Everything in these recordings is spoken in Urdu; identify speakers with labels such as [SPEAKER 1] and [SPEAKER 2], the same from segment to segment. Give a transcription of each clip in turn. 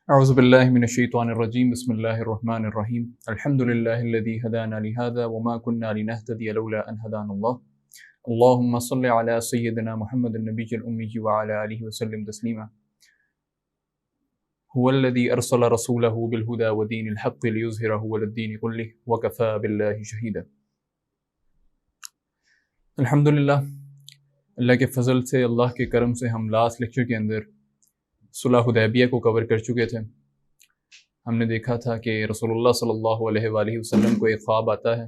[SPEAKER 1] اعوذ باللہ من الشیطان الرجیم بسم اللہ الرحمن الرحیم الحمد للہ الذی ہدانا لہذا وما كنا لنہتدی لولا ان ہدانا اللہ اللہم صل علی سیدنا محمد النبی الأمی وعلی آلہ وسلم تسلیما هو الذی ارسل رسولہ بالہدى ودین الحق لیظہرہ علی الدین کلہ وکفى باللہ شہیدا۔ الحمدللہ، اللہ کے فضل سے، اللہ کے کرم سے ہم لاسٹ لیکچر کے اندر صلح حدیبیہ کو کور کر چکے تھے۔ ہم نے دیکھا تھا کہ رسول اللہ صلی اللہ علیہ وآلہ وسلم کو ایک خواب آتا ہے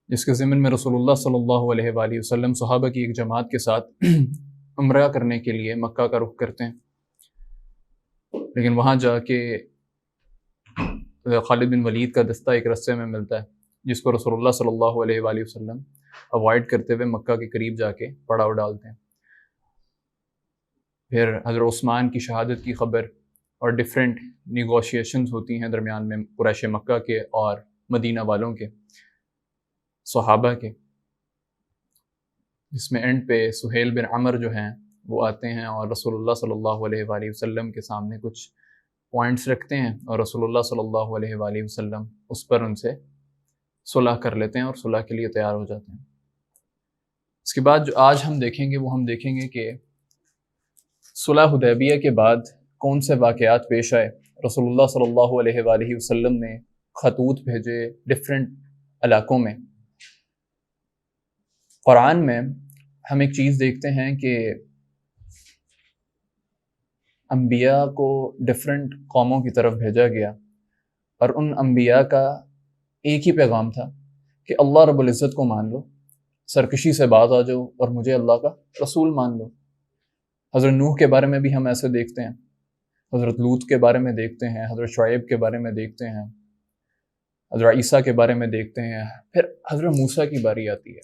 [SPEAKER 1] جس کے ضمن میں رسول اللہ صلی اللہ علیہ وآلہ وسلم صحابہ کی ایک جماعت کے ساتھ عمرہ کرنے کے لیے مکہ کا رخ کرتے ہیں، لیکن وہاں جا کے خالد بن ولید کا دستہ ایک رستے میں ملتا ہے جس کو رسول اللہ صلی اللہ علیہ وآلہ وسلم اوائڈ کرتے ہوئے مکہ کے قریب جا کے پڑاؤ ڈالتے ہیں۔ پھر حضرت عثمان کی شہادت کی خبر اور ڈیفرنٹ نیگوشیشنز ہوتی ہیں درمیان میں قریش مکہ کے اور مدینہ والوں کے، صحابہ کے، جس میں اینڈ پہ سہیل بن عمر جو ہیں وہ آتے ہیں اور رسول اللہ صلی اللہ علیہ وآلہ وسلم کے سامنے کچھ پوائنٹس رکھتے ہیں اور رسول اللہ صلی اللہ علیہ وآلہ وسلم اس پر ان سے صلح کر لیتے ہیں اور صلح کے لیے تیار ہو جاتے ہیں۔ اس کے بعد جو آج ہم دیکھیں گے وہ ہم دیکھیں گے کہ صلح حدیبیہ کے بعد کون سے واقعات پیش آئے۔ رسول اللہ صلی اللہ علیہ وآلہ وسلم نے خطوط بھیجے ڈفرینٹ علاقوں میں۔ قرآن میں ہم ایک چیز دیکھتے ہیں کہ انبیاء کو ڈفرینٹ قوموں کی طرف بھیجا گیا اور ان انبیاء کا ایک ہی پیغام تھا کہ اللہ رب العزت کو مان لو، سرکشی سے باز آ جاؤ اور مجھے اللہ کا رسول مان لو۔ حضرت نوح کے بارے میں بھی ہم ایسے دیکھتے ہیں، حضرت لوط کے بارے میں دیکھتے ہیں، حضرت شعیب کے بارے میں دیکھتے ہیں، حضرت عیسیٰ کے بارے میں دیکھتے ہیں، پھر حضرت موسیٰ کی باری آتی ہے۔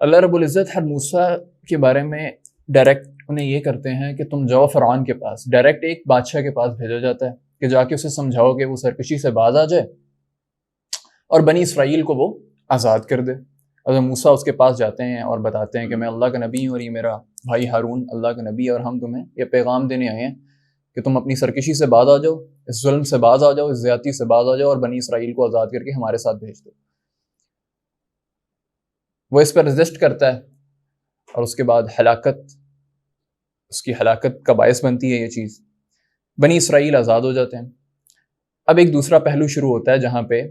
[SPEAKER 1] اللہ رب العزت ہر موسیٰ کے بارے میں ڈائریکٹ انہیں یہ کرتے ہیں کہ تم جاؤ فرعون کے پاس، ڈائریکٹ ایک بادشاہ کے پاس بھیجا جاتا ہے کہ جا کے اسے سمجھاؤ کہ وہ سرکشی سے باز آ جائے اور بنی اسرائیل کو وہ آزاد کر دے۔ حضرت موسیٰ اس کے پاس جاتے ہیں اور بتاتے ہیں کہ میں اللہ کا نبی ہوں اور یہ میرا بھائی ہارون اللہ کا نبی ہے اور ہم تمہیں یہ پیغام دینے آئے ہیں کہ تم اپنی سرکشی سے باز آ جاؤ، اس ظلم سے باز آ جاؤ، اس زیادتی سے باز آ جاؤ اور بنی اسرائیل کو آزاد کر کے ہمارے ساتھ بھیج دو۔ وہ اس پر رزسٹ کرتا ہے اور اس کے بعد اس کی ہلاکت کا باعث بنتی ہے یہ چیز۔ بنی اسرائیل آزاد ہو جاتے ہیں۔ اب ایک دوسرا پہلو شروع ہوتا ہے جہاں پہ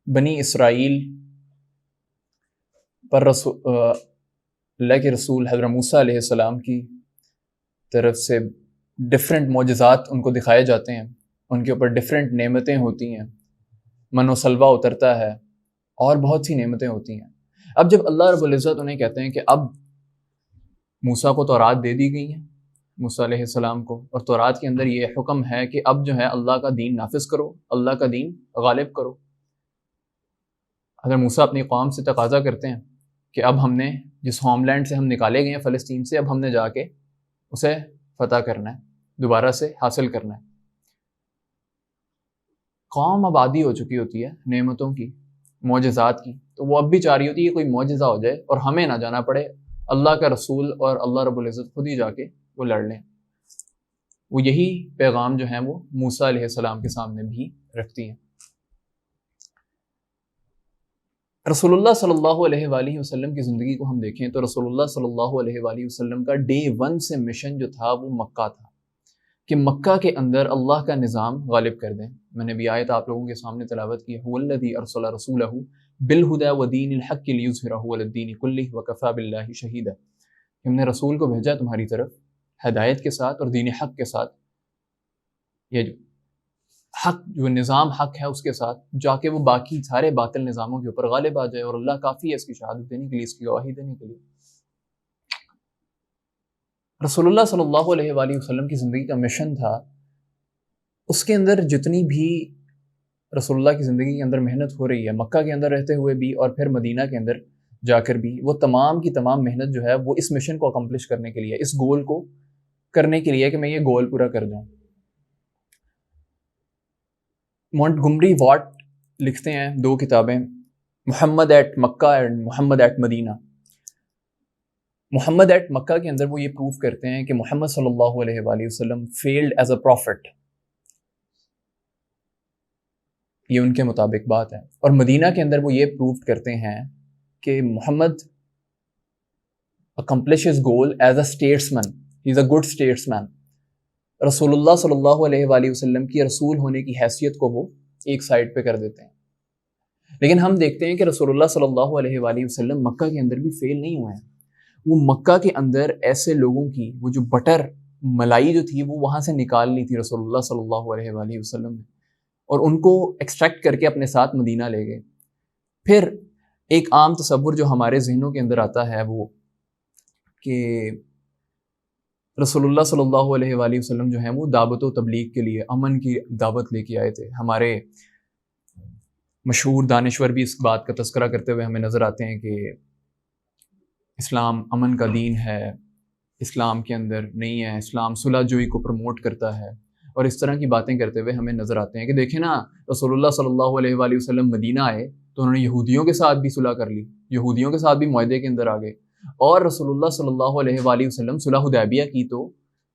[SPEAKER 1] بنی اسرائیل پر اللہ کے رسول حضرت موسیٰ علیہ السلام کی طرف سے ڈفرینٹ معجزات ان کو دکھائے جاتے ہیں، ان کے اوپر ڈفرینٹ نعمتیں ہوتی ہیں، من و سلوہ اترتا ہے اور بہت سی نعمتیں ہوتی ہیں۔ اب جب اللہ رب العزت انہیں کہتے ہیں کہ اب موسیٰ کو تورات دے دی گئی ہے، موسیٰ علیہ السلام کو، اور تورات کے اندر یہ حکم ہے کہ اب جو ہے اللہ کا دین نافذ کرو، اللہ کا دین غالب کرو۔ حضرت موسیٰ اپنی قوم سے تقاضا کرتے ہیں کہ اب ہم نے جس ہوم لینڈ سے ہم نکالے گئے ہیں فلسطین سے، اب ہم نے جا کے اسے فتح کرنا ہے، دوبارہ سے حاصل کرنا ہے۔ قوم اب عادی ہو چکی ہوتی ہے نعمتوں کی، معجزات کی، تو وہ اب بھی چاہ رہی ہوتی ہے کہ کوئی معجزہ ہو جائے اور ہمیں نہ جانا پڑے، اللہ کا رسول اور اللہ رب العزت خود ہی جا کے وہ لڑ لیں۔ وہ یہی پیغام جو ہیں وہ موسیٰ علیہ السلام کے سامنے بھی رکھتی ہیں۔ رسول اللہ صلی اللہ علیہ وآلہ وسلم کی زندگی کو ہم دیکھیں تو رسول اللہ صلی اللہ علیہ وآلہ وسلم کا ڈے 1 سے مشن جو تھا وہ مکہ تھا کہ مکہ کے اندر اللہ کا نظام غالب کر دیں۔ میں نے بھی آیت آپ لوگوں کے سامنے تلاوت کی، هو الذی ارسل رسولہ بالہدی ودین الحق لیظہرہ علی الدین کلہ وکفی باللہ شہیدا۔ ہم نے رسول کو بھیجا تمہاری طرف ہدایت کے ساتھ اور دین حق کے ساتھ، یہ حق جو نظام حق ہے اس کے ساتھ جا کے وہ باقی سارے باطل نظاموں کے اوپر غالب آ جائے، اور اللہ کافی ہے اس کی شہادت دینے کے لیے، اس کی گواہی دینے کے لیے۔ رسول اللہ صلی اللہ علیہ وآلہ وسلم کی زندگی کا مشن تھا، اس کے اندر جتنی بھی رسول اللہ کی زندگی کے اندر محنت ہو رہی ہے، مکہ کے اندر رہتے ہوئے بھی اور پھر مدینہ کے اندر جا کر بھی، وہ تمام کی تمام محنت جو ہے وہ اس مشن کو اکمپلش کرنے کے لیے، اس گول کو کرنے کے لیے کہ میں یہ گول پورا کر جاؤں۔ مونٹگمری واٹ لکھتے ہیں 2 کتابیں، Muhammad at Mecca and Muhammad at Medina. Muhammad at Mecca کے اندر وہ یہ پروف کرتے ہیں کہ محمد صلی اللہ علیہ وآلہ وسلم فیلڈ ایز اے پروفٹ، یہ ان کے مطابق بات ہے. اور مدینہ کے اندر وہ یہ پروف کرتے ہیں کہ محمد accomplish his goal as a statesman, he is a good statesman. رسول اللہ صلی اللہ علیہ وآلہ وسلم کی رسول ہونے کی حیثیت کو وہ ایک سائڈ پہ کر دیتے ہیں. لیکن ہم دیکھتے ہیں کہ رسول اللہ صلی اللہ علیہ وآلہ وسلم مکہ کے اندر بھی فیل نہیں ہوئے ہیں. وہ مکہ کے اندر ایسے لوگوں کی وہ جو بٹر ملائی جو تھی وہ وہاں سے نکال لی تھی رسول اللہ صلی اللہ علیہ وآلہ وسلم نے، اور ان کو ایکسٹریکٹ کر کے اپنے ساتھ مدینہ لے گئے. پھر ایک عام تصور جو ہمارے ذہنوں کے اندر آتا ہے وہ کہ رسول اللہ صلی اللہ علیہ وآلہ وسلم جو ہیں وہ دعوت و تبلیغ کے لیے امن کی دعوت لے کے آئے تھے. ہمارے مشہور دانشور بھی اس بات کا تذکرہ کرتے ہوئے ہمیں نظر آتے ہیں کہ اسلام امن کا دین ہے، اسلام کے اندر نہیں ہے، اسلام صلح جوئی کو پروموٹ کرتا ہے، اور اس طرح کی باتیں کرتے ہوئے ہمیں نظر آتے ہیں کہ دیکھیں نا، رسول اللہ صلی اللہ علیہ وآلہ وسلم مدینہ آئے تو انہوں نے یہودیوں کے ساتھ بھی صلح کر لی، یہودیوں کے ساتھ بھی معاہدے کے اندر آ گئے، اور رسول اللہ صلی اللہ علیہ وآلہ وسلم صلح حدیبیہ کی تو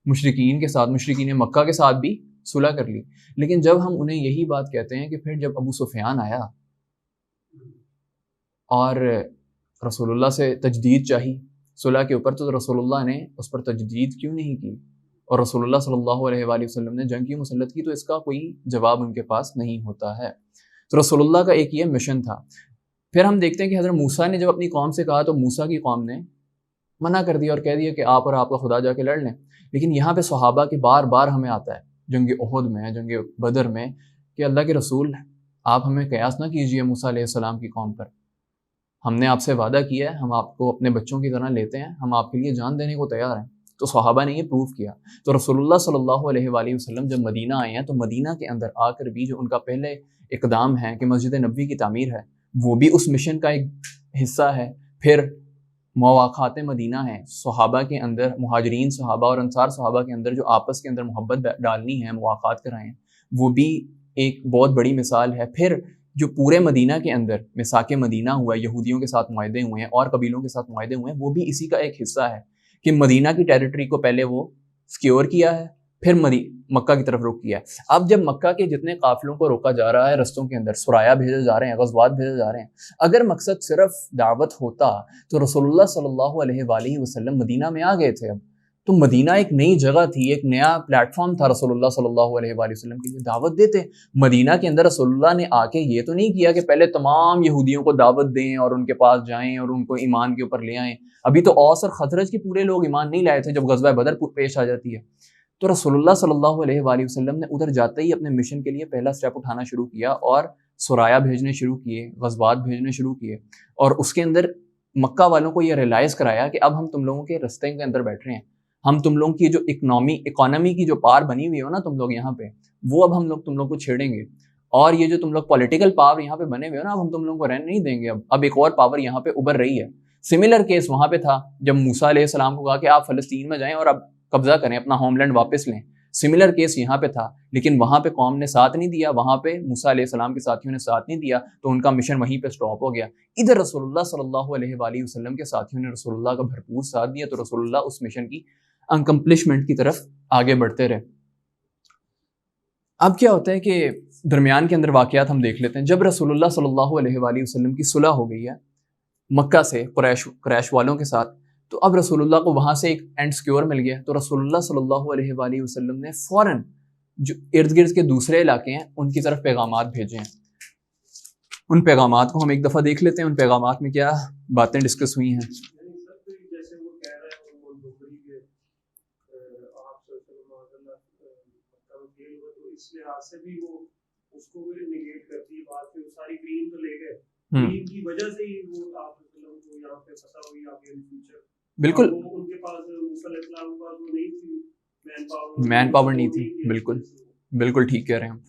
[SPEAKER 1] مشرکین کے ساتھ، مشرکین مکہ کے ساتھ بھی صلح کر لی. لیکن جب ہم انہیں یہی بات کہتے ہیں کہ پھر جب ابو سفیان آیا اور رسول اللہ سے تجدید چاہی صلح کے اوپر، تو رسول اللہ نے اس پر تجدید کیوں نہیں کی، اور رسول اللہ صلی اللہ علیہ وآلہ وسلم نے جنگ کی مسلط کی، تو اس کا کوئی جواب ان کے پاس نہیں ہوتا ہے. تو رسول اللہ کا ایک یہ مشن تھا. پھر ہم دیکھتے ہیں کہ حضرت موسیٰ نے جب اپنی قوم سے کہا تو موسیٰ کی قوم نے منع کر دیا اور کہہ دیا کہ آپ اور آپ کا خدا جا کے لڑ لیں. لیکن یہاں پہ صحابہ کے بار بار ہمیں آتا ہے جنگ احد میں، جنگ بدر میں، کہ اللہ کے رسول آپ ہمیں قیاس نہ کیجئے موسیٰ علیہ السلام کی قوم پر، ہم نے آپ سے وعدہ کیا ہے، ہم آپ کو اپنے بچوں کی طرح لیتے ہیں، ہم آپ کے لیے جان دینے کو تیار ہیں. تو صحابہ نے یہ پروف کیا. تو رسول اللہ صلی اللہ علیہ وآلہ وسلم جب مدینہ آئے ہیں تو مدینہ کے اندر آ کر بھی جو ان کا پہلے اقدام ہے کہ مسجد نبوی کی تعمیر ہے، وہ بھی اس مشن کا ایک حصہ ہے. پھر مواقعات مدینہ ہیں، صحابہ کے اندر، مہاجرین صحابہ اور انصار صحابہ کے اندر جو آپس کے اندر محبت ڈالنی ہے، مواقعات کرائیں، وہ بھی ایک بہت بڑی مثال ہے. پھر جو پورے مدینہ کے اندر میثاق مدینہ ہوا ہے، یہودیوں کے ساتھ معاہدے ہوئے ہیں اور قبیلوں کے ساتھ معاہدے ہوئے ہیں، وہ بھی اسی کا ایک حصہ ہے کہ مدینہ کی ٹیریٹری کو پہلے وہ سیکیور کیا ہے، پھر مکہ کی طرف رخ کیا ہے. اب جب مکہ کے جتنے قافلوں کو روکا جا رہا ہے، رستوں کے اندر سرایا بھیجے جا رہے ہیں، غزوات بھیجے جا رہے ہیں، اگر مقصد صرف دعوت ہوتا تو رسول اللہ صلی اللہ علیہ وآلہ وسلم مدینہ میں آ گئے تھے. اب تو مدینہ ایک نئی جگہ تھی، ایک نیا پلیٹ فارم تھا رسول اللہ صلی اللہ علیہ وآلہ وسلم کے لیے، دعوت دیتے. مدینہ کے اندر رسول اللہ نے آ کے یہ تو نہیں کیا کہ پہلے تمام یہودیوں کو دعوت دیں اور ان کے پاس جائیں اور ان کو ایمان کے اوپر لے آئیں. ابھی تو اوس اور خزرج کے پورے لوگ ایمان نہیں لائے تھے جب غزوہ بدر پیش آ جاتی ہے. تو رسول اللہ صلی اللہ علیہ وآلہ وسلم نے ادھر جاتے ہی اپنے مشن کے لیے پہلا سٹیپ اٹھانا شروع کیا اور سرایا بھیجنے شروع کیے، غزوات بھیجنے شروع کیے، اور اس کے اندر مکہ والوں کو یہ ریلائز کرایا کہ اب ہم تم لوگوں کے رستے کے اندر بیٹھ رہے ہیں، ہم تم لوگوں کی جو اکانومی کی جو پار بنی ہوئی ہو نا تم لوگ یہاں پہ، وہ اب ہم لوگ تم لوگ کو چھیڑیں گے، اور یہ جو تم لوگ پولیٹیکل پاور یہاں پہ بنے ہوئے ہو نا، اب ہم تم لوگوں کو رہنے نہیں دیں گے. اب ایک اور پاور یہاں پہ ابھر رہی ہے. سملر کیس وہاں پہ تھا جب موسیٰ علیہ السلام کو کہا کہ آپ فلسطین میں جائیں اور اب قبضہ کریں، اپنا ہوم لینڈ واپس لیں. سملر کیس یہاں پہ تھا، لیکن وہاں پہ قوم نے ساتھ نہیں دیا، وہاں پہ موسیٰ علیہ السلام کے ساتھیوں نے ساتھ نہیں دیا، تو ان کا مشن وہیں پہ سٹاپ ہو گیا. ادھر رسول اللہ صلی اللہ علیہ وآلہ وسلم کے ساتھیوں نے رسول اللہ کا بھرپور ساتھ دیا، تو رسول اللہ اس مشن کی انکمپلشمنٹ کی طرف آگے بڑھتے رہے. اب کیا ہوتا ہے کہ درمیان کے اندر واقعات ہم دیکھ لیتے ہیں. جب رسول اللہ صلی اللہ علیہ وآلہ وسلم کی صلح ہو گئی ہے مکہ سے قریش والوں کے ساتھ، تو اب رسول اللہ کو وہاں سے ایک اینڈ سیکیور مل گیا. تو رسول اللہ صلی اللہ علیہ وآلہ وسلم نے فوراً جو ارد گرد کے دوسرے علاقے ہیں ان کی طرف پیغامات بھیجے ہیں. ان پیغامات کو ہم ایک دفعہ دیکھ لیتے ہیں، ان پیغامات میں کیا باتیں ڈسکس ہوئی ہیں. اس لحاظ سے بھی وہ اس کو بھی نیگیٹ کرتی ہے بات کہ وہ ساری گرین تو لے گئے، گرین کی وجہ سے ہی وہ آپ کو یہاں پہ پتہ ہوئی آگے ان فیوچر. بالکل ان کے پاس موسیٰ علیہ السلام کے پاس وہ نہیں تھی، مین پاور نہیں تھی. بالکل بالکل ٹھیک کہہ رہے ہیں ہم.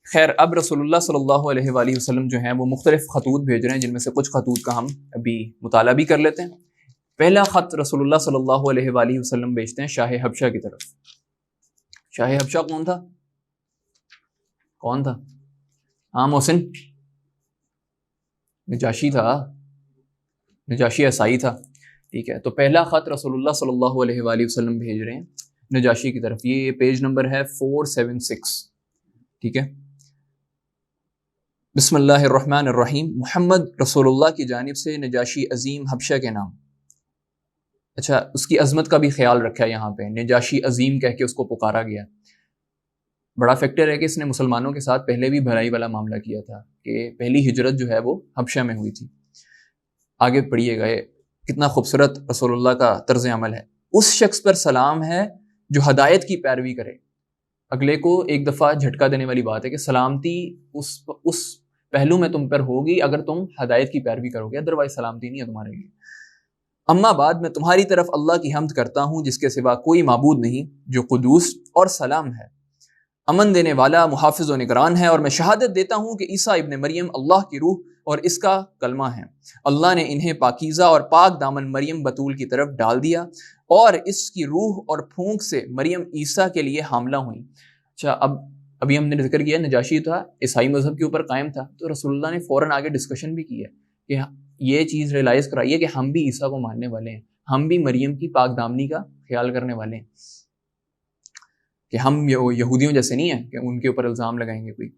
[SPEAKER 1] خیر، اب رسول اللہ صلی اللہ علیہ وآلہ وسلم جو ہیں وہ مختلف خطوط بھیج رہے ہیں، جن میں سے کچھ خطوط کا ہم ابھی مطالعہ بھی کر لیتے ہیں. پہلا خط رسول اللہ صلی اللہ علیہ وآلہ وسلم بھیجتے ہیں شاہ حبشہ کی طرف. شاہ حبشہ کون تھا؟ کون تھا؟ ہاں محسن، نجاشی تھا. نجاشی عیسائی تھا، ٹھیک ہے. تو پہلا خط رسول اللہ صلی اللہ علیہ وآلہ وسلم بھیج رہے ہیں نجاشی کی طرف. یہ پیج نمبر ہے 476، ٹھیک ہے. بسم اللہ الرحمن الرحیم. محمد رسول اللہ کی جانب سے نجاشی عظیم حبشہ کے نام. اچھا، اس کی عظمت کا بھی خیال رکھا ہے یہاں پہ، نجاشی عظیم کہہ کے اس کو پکارا گیا. بڑا فیکٹر ہے کہ اس نے مسلمانوں کے ساتھ پہلے بھی بھلائی والا معاملہ کیا تھا، کہ پہلی ہجرت جو ہے وہ حبشہ میں ہوئی تھی. آگے پڑھیے گا، کتنا خوبصورت رسول اللہ کا طرز عمل ہے. اس شخص پر سلام ہے جو ہدایت کی پیروی کرے. اگلے کو ایک دفعہ جھٹکا دینے والی بات ہے کہ سلامتی اس پہلو میں تم پر ہوگی اگر تم ہدایت کی پیروی کرو گے، ادروائز سلامتی نہیں ہے تمہارے لیے. اما بعد، میں تمہاری طرف اللہ کی حمد کرتا ہوں جس کے سوا کوئی معبود نہیں، جو قدوس اور سلام ہے، امن دینے والا، محافظ و نگران ہے. اور میں شہادت دیتا ہوں کہ عیسیٰ ابن مریم اللہ کی روح اور اس کا کلمہ ہے. اللہ نے انہیں پاکیزہ اور پاک دامن مریم بتول کی طرف ڈال دیا، اور اس کی روح اور پھونک سے مریم عیسیٰ کے لیے حاملہ ہوئیں. اچھا، ابھی ہم نے ذکر کیا نجاشی تھا، عیسائی مذہب کے اوپر قائم تھا، تو رسول اللہ نے فوراً آگے ڈسکشن بھی کی ہے کہ یہ چیز ریلائز کرائیے کہ ہم بھی عیسیٰ کو ماننے والے ہیں، ہم بھی مریم کی پاک دامنی کا خیال کرنے والے ہیں، کہ ہم یہودیوں جیسے نہیں ہیں کہ ان کے اوپر الزام لگائیں گے کوئی.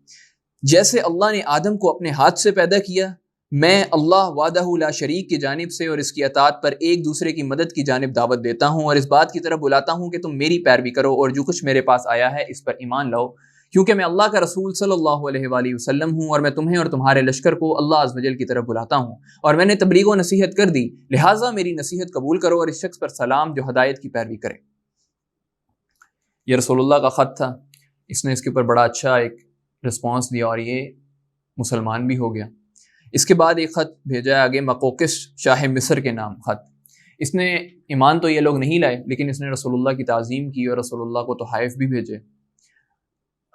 [SPEAKER 1] جیسے اللہ نے آدم کو اپنے ہاتھ سے پیدا کیا، میں اللہ وحدہ لا شریک کی جانب سے اور اس کی اطاعت پر ایک دوسرے کی مدد کی جانب دعوت دیتا ہوں، اور اس بات کی طرف بلاتا ہوں کہ تم میری پیروی کرو اور جو کچھ میرے پاس آیا ہے اس پر ایمان لاؤ، کیونکہ میں اللہ کا رسول صلی اللہ علیہ وآلہ وسلم ہوں، اور میں تمہیں اور تمہارے لشکر کو اللہ عز و جل کی طرف بلاتا ہوں، اور میں نے تبلیغ و نصیحت کر دی، لہٰذا میری نصیحت قبول کرو اور اس شخص پر سلام جو ہدایت کی پیروی کرے. یہ رسول اللہ کا خط تھا. اس نے اس کے اوپر بڑا اچھا ایک رسپانس دیا اور یہ مسلمان بھی ہو گیا. اس کے بعد ایک خط بھیجا ہے آگے، مقوقس شاہ مصر کے نام خط. اس نے ایمان تو یہ لوگ نہیں لائے، لیکن اس نے رسول اللہ کی تعظیم کی اور رسول اللہ کو تحائف بھی بھیجے.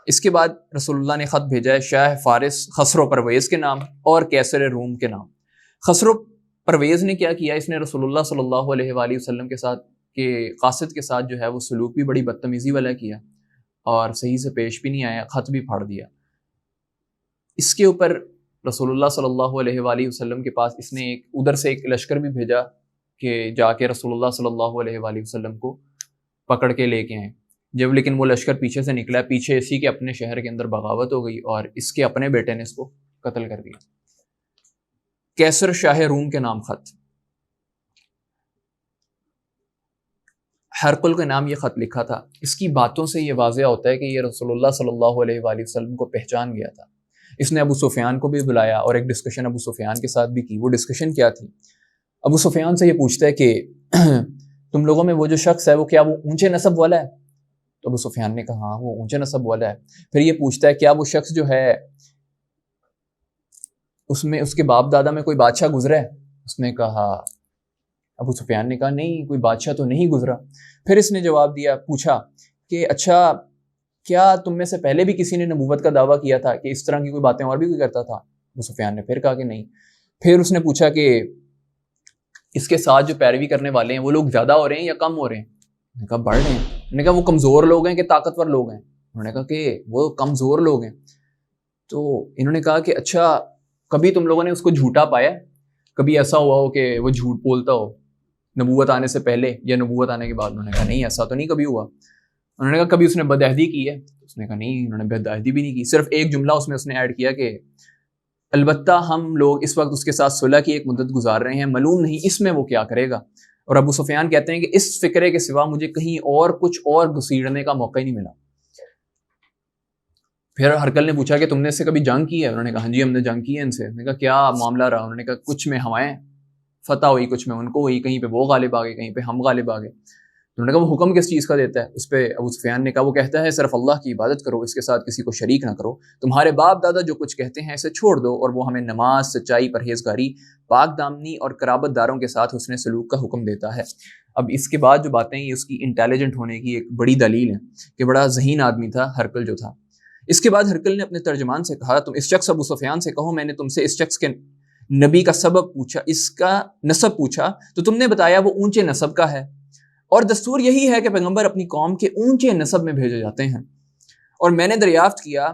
[SPEAKER 1] اس کے بعد رسول اللہ نے خط بھیجا ہے شاہ فارس خسرو پرویز کے نام اور کیسر روم کے نام. خسرو پرویز نے کیا کیا، اس نے رسول اللہ صلی اللہ علیہ وآلہ وسلم کے ساتھ کہ قاصد کے ساتھ جو ہے وہ سلوک بھی بڑی بدتمیزی والا کیا اور صحیح سے پیش بھی نہیں آیا، خط بھی پھاڑ دیا. اس کے اوپر رسول اللہ صلی اللہ علیہ وآلہ وسلم کے پاس اس نے ادھر سے ایک لشکر بھی بھیجا کہ جا کے رسول اللہ صلی اللہ علیہ وآلہ وسلم کو پکڑ کے لے کے آئیں. جب لیکن وہ لشکر پیچھے سے نکلا، پیچھے اسی کے اپنے شہر کے اندر بغاوت ہو گئی اور اس کے اپنے بیٹے نے اس کو قتل کر دیا. کیسر شاہ روم کے نام خط. ہرقل کے نام یہ خط لکھا تھا. اس کی باتوں سے یہ واضح ہوتا ہے کہ یہ رسول اللہ صلی اللہ علیہ وآلہ وسلم کو پہچان گیا تھا. اس نے ابو سفیان کو بھی بلایا اور ایک ڈسکشن ابو سفیان کے ساتھ بھی کی. وہ ڈسکشن کیا تھی؟ ابو سفیان سے یہ پوچھتا ہے کہ تم لوگوں میں وہ جو شخص ہے وہ کیا وہ اونچے نسب والا ہے؟ تو ابو سفیان نے کہا ہاں وہ اونچے نسب والا ہے. پھر یہ پوچھتا ہے کیا وہ شخص جو ہے اس میں اس کے باپ دادا میں کوئی بادشاہ گزرا ہے؟ اس نے کہا، ابو سفیان نے کہا نہیں، کوئی بادشاہ تو نہیں گزرا. پھر اس نے جواب دیا، پوچھا کہ اچھا کیا تم میں سے پہلے بھی کسی نے نبوت کا دعویٰ کیا تھا کہ اس طرح کی کوئی باتیں اور بھی کوئی کرتا تھا؟ ابو سفیان نے پھر کہا کہ نہیں. پھر اس نے پوچھا کہ اس کے ساتھ جو پیروی کرنے والے ہیں وہ لوگ زیادہ ہو رہے ہیں یا کم ہو رہے ہیں؟ انہوں نے کہا بڑھ رہے ہیں. انہوں نے کہا وہ کمزور لوگ ہیں کہ طاقتور لوگ ہیں؟ انہوں نے کہا کہ وہ کمزور لوگ ہیں. تو انہوں نے کہا کہ اچھا کبھی تم لوگوں نے اس کو جھوٹا پایا؟ کبھی ایسا ہوا ہو کہ وہ جھوٹ بولتا ہو نبوت آنے سے پہلے یا نبوت آنے کے بعد؟ انہوں نے کہا نہیں، ایسا تو نہیں کبھی ہوا. انہوں نے کہا کبھی اس نے بدعہدی کی ہے؟ اس نے کہا نہیں، انہوں نے بدعہدی بھی نہیں کی. صرف ایک جملہ اس نے ایڈ کیا کہ البتہ ہم لوگ اس وقت اس کے ساتھ صلح کی ایک مدت گزار رہے ہیں، معلوم نہیں اس میں وہ کیا کرے گا. اور ابو سفیان کہتے ہیں کہ اس فکرے کے سوا مجھے کہیں اور کچھ اور گھسیڑنے کا موقع ہی نہیں ملا. پھر ہرقل نے پوچھا کہ تم نے اس سے کبھی جنگ کی ہے؟ انہوں نے کہا ہاں جی ہم نے جنگ کی ہے ان سے. انہوں نے کہا کیا معاملہ رہا؟ انہوں نے کہا کچھ میں ہمیں فتح ہوئی، کچھ میں ان کو ہوئی، کہیں پہ وہ غالب آ گئے، کہیں پہ ہم غالب آ گئے. انہوں نے کہا وہ حکم کس چیز کا دیتا ہے؟ اس پہ ابو سفیان نے کہا وہ کہتا ہے صرف اللہ کی عبادت کرو، اس کے ساتھ کسی کو شریک نہ کرو. تمہارے باپ دادا جو کچھ کہتے ہیں اسے چھوڑ دو، اور وہ ہمیں نماز، سچائی، پرہیزگاری، پاک دامنی اور قرابت داروں کے ساتھ حسن سلوک کا حکم دیتا ہے. اب اس کے بعد جو باتیں یہ اس کی انٹیلیجنٹ ہونے کی ایک بڑی دلیل ہے کہ بڑا ذہین آدمی تھا ہرقل جو تھا. اس کے بعد ہرقل نے اپنے ترجمان سے کہا تم اس شخص ابو سفیان سے کہو میں نے تم سے اس شخص کے نبی کا سبب پوچھا، اس کا نسب پوچھا تو تم نے بتایا وہ اونچے نسب کا ہے، اور دستور یہی ہے کہ پیغمبر اپنی قوم کے اونچے نسب میں بھیجے جاتے ہیں. اور میں نے دریافت کیا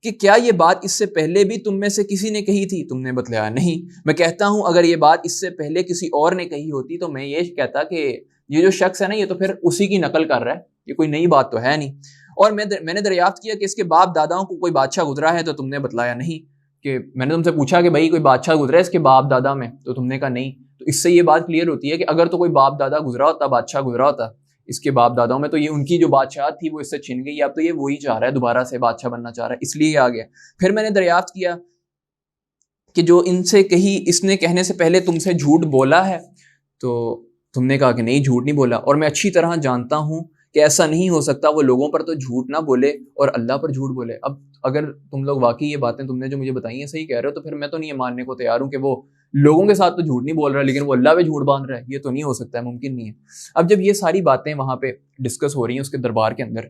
[SPEAKER 2] کہ کیا یہ بات اس سے پہلے بھی تم میں سے کسی نے کہی تھی؟ تم نے بتلایا نہیں۔ میں کہتا ہوں اگر یہ بات اس سے پہلے کسی اور نے کہی ہوتی تو میں یہ کہتا کہ یہ جو شخص ہے نا یہ تو پھر اسی کی نقل کر رہا ہے، یہ کوئی نئی بات تو ہے نہیں۔ اور میں نے دریافت کیا کہ اس کے باپ داداؤں کو کوئی بادشاہ گزرا ہے تو تم نے بتلایا نہیں۔ کہ میں نے تم سے پوچھا کہ بھائی کوئی بادشاہ گزرا ہے اس کے باپ دادا میں، تو تم نے کہا نہیں۔ تو اس سے یہ بات کلیئر ہوتی ہے کہ اگر تو کوئی باپ دادا گزرا ہوتا، بادشاہ گزرا ہوتا اس کے باپ داداؤں میں، تو یہ ان کی جو بادشاہت تھی وہ اس سے چھن گئی، اب تو یہ وہی چاہ رہا ہے، دوبارہ سے بادشاہ بننا چاہ رہا ہے، اس لیے یہ آ گیا۔ پھر میں نے دریافت کیا کہ جو ان سے کہی اس نے کہنے سے پہلے تم سے جھوٹ بولا ہے؟ تو تم نے کہا کہ نہیں، جھوٹ نہیں بولا، اور میں اچھی طرح جانتا ہوں کہ ایسا نہیں ہو سکتا وہ لوگوں پر تو جھوٹ نہ بولے اور اللہ پر جھوٹ بولے۔ اب اگر تم لوگ واقعی یہ باتیں تم نے جو مجھے بتائی ہیں صحیح کہہ رہے ہو، تو پھر میں تو نہیں یہ ماننے کو تیار ہوں کہ وہ لوگوں کے ساتھ تو جھوٹ نہیں بول رہا ہے لیکن وہ اللہ پہ جھوٹ باندھ رہا ہے، یہ تو نہیں ہو سکتا ہے، ممکن نہیں ہے۔ اب جب یہ ساری باتیں وہاں پہ ڈسکس ہو رہی ہیں اس کے دربار کے اندر،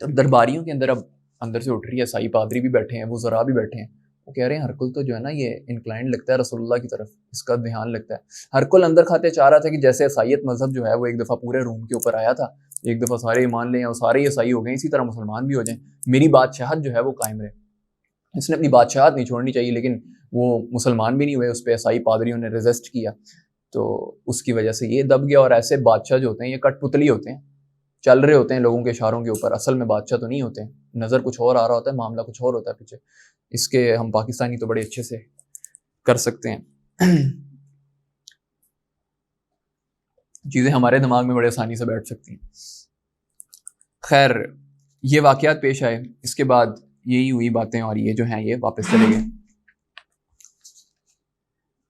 [SPEAKER 2] تب درباریوں کے اندر اب اندر سے اٹھ رہی ہے، عیسائی پادری بھی بیٹھے ہیں، وزراء بھی بیٹھے ہیں، وہ کہہ رہے ہیں ہرکل تو جو ہے نا یہ انکلائنڈ لگتا ہے رسول اللہ کی طرف، اس کا دھیان لگتا ہے۔ ہرکل اندر کھاتے چاہ رہا تھا کہ جیسے عیسائیت مذہب جو ہے وہ ایک دفعہ پورے روم کے اوپر آیا تھا، ایک دفعہ سارے ایمان لیں اور سارے عیسائی ہو گئے، اسی طرح مسلمان بھی ہو جائیں، میری بادشاہت جو ہے وہ قائم رہے۔ اس نے اپنی بادشاہت نہیں چھوڑنی چاہیے، لیکن وہ مسلمان بھی نہیں ہوئے، اس پہ عیسائی پادریوں نے ریزسٹ کیا، تو اس کی وجہ سے یہ دب گیا۔ اور ایسے بادشاہ جو ہوتے ہیں یہ کٹ پتلی ہوتے ہیں، چل رہے ہوتے ہیں لوگوں کے اشاروں کے اوپر، اصل میں بادشاہ تو نہیں ہوتے ہیں، نظر کچھ اور آ رہا ہوتا ہے، معاملہ کچھ اور ہوتا ہے پیچھے۔ اس کے ہم پاکستانی تو بڑے اچھے سے کر سکتے ہیں، چیزیں ہمارے دماغ میں بڑے آسانی سے بیٹھ سکتی ہیں۔ خیر یہ واقعات پیش آئے، اس کے بعد یہی ہوئی باتیں، اور یہ جو ہیں یہ واپس چلے گئے۔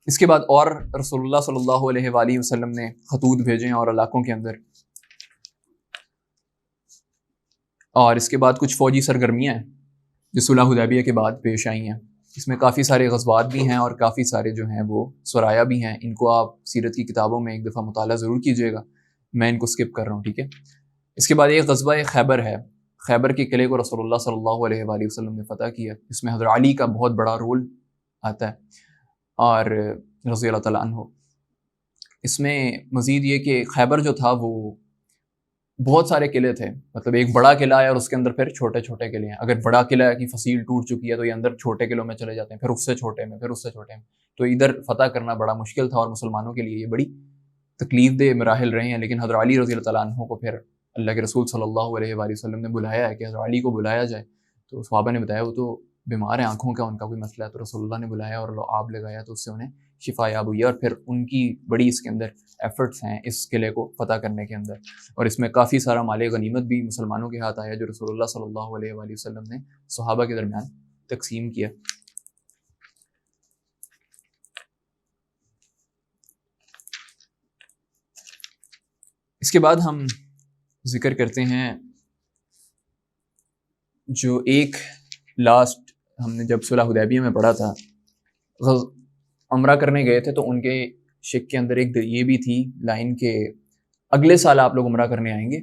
[SPEAKER 2] اس کے بعد اور رسول اللہ صلی اللہ علیہ وآلہ وسلم نے خطوط بھیجے ہیں اور علاقوں کے اندر، اور اس کے بعد کچھ فوجی سرگرمیاں ہیں جو صلح حدیبیہ کے بعد پیش آئی ہیں۔ اس میں کافی سارے غزوات بھی ہیں اور کافی سارے جو ہیں وہ سرایا بھی ہیں، ان کو آپ سیرت کی کتابوں میں ایک دفعہ مطالعہ ضرور کیجیے گا، میں ان کو سکپ کر رہا ہوں، ٹھیک ہے۔ اس کے بعد ایک غزوہ خیبر ہے، خیبر کے قلعے کو رسول اللہ صلی اللہ علیہ وآلہ وسلم نے فتح کیا، اس میں حضرت علی کا بہت بڑا رول آتا ہے، اور رضی اللہ تعالیٰ عنہ۔ اس میں مزید یہ کہ خیبر جو تھا وہ بہت سارے قلعے تھے، مطلب ایک بڑا قلعہ ہے اور اس کے اندر پھر چھوٹے چھوٹے قلعے ہیں۔ اگر بڑا قلعہ کی فصیل ٹوٹ چکی ہے تو یہ اندر چھوٹے قلعوں میں چلے جاتے ہیں، پھر اس سے چھوٹے میں، پھر اس سے چھوٹے میں، تو ادھر فتح کرنا بڑا مشکل تھا، اور مسلمانوں کے لیے یہ بڑی تکلیف دہ مراحل رہے ہیں۔ لیکن حضرت علی رضی اللہ تعالیٰ عنہ کو پھر اللہ کے رسول صلی اللہ علیہ وآلہ وسلم نے بلایا ہے کہ حضرت علی کو بلایا جائے، تو صحابہ نے بتایا وہ تو بیمار ہیں، آنکھوں کا ان کا کوئی مسئلہ ہے، تو رسول اللہ نے بلایا اور آب لگایا تو اس سے انہیں شفا یاب ہوئی، اور پھر ان کی بڑی اس کے اندر ایفرٹس ہیں اس قلعے کو فتح کرنے کے اندر، اور اس میں کافی سارا مال غنیمت بھی مسلمانوں کے ہاتھ آیا جو رسول اللہ صلی اللہ علیہ وآلہ وسلم نے صحابہ کے درمیان تقسیم کیا۔ اس کے بعد ہم ذکر کرتے ہیں جو ایک لاسٹ ہم نے جب صلح حدیبیہ میں پڑھا تھا، عمرہ کرنے گئے تھے تو ان کے شک کے اندر ایک یہ بھی تھی لائن کہ اگلے سال آپ لوگ عمرہ کرنے آئیں گے،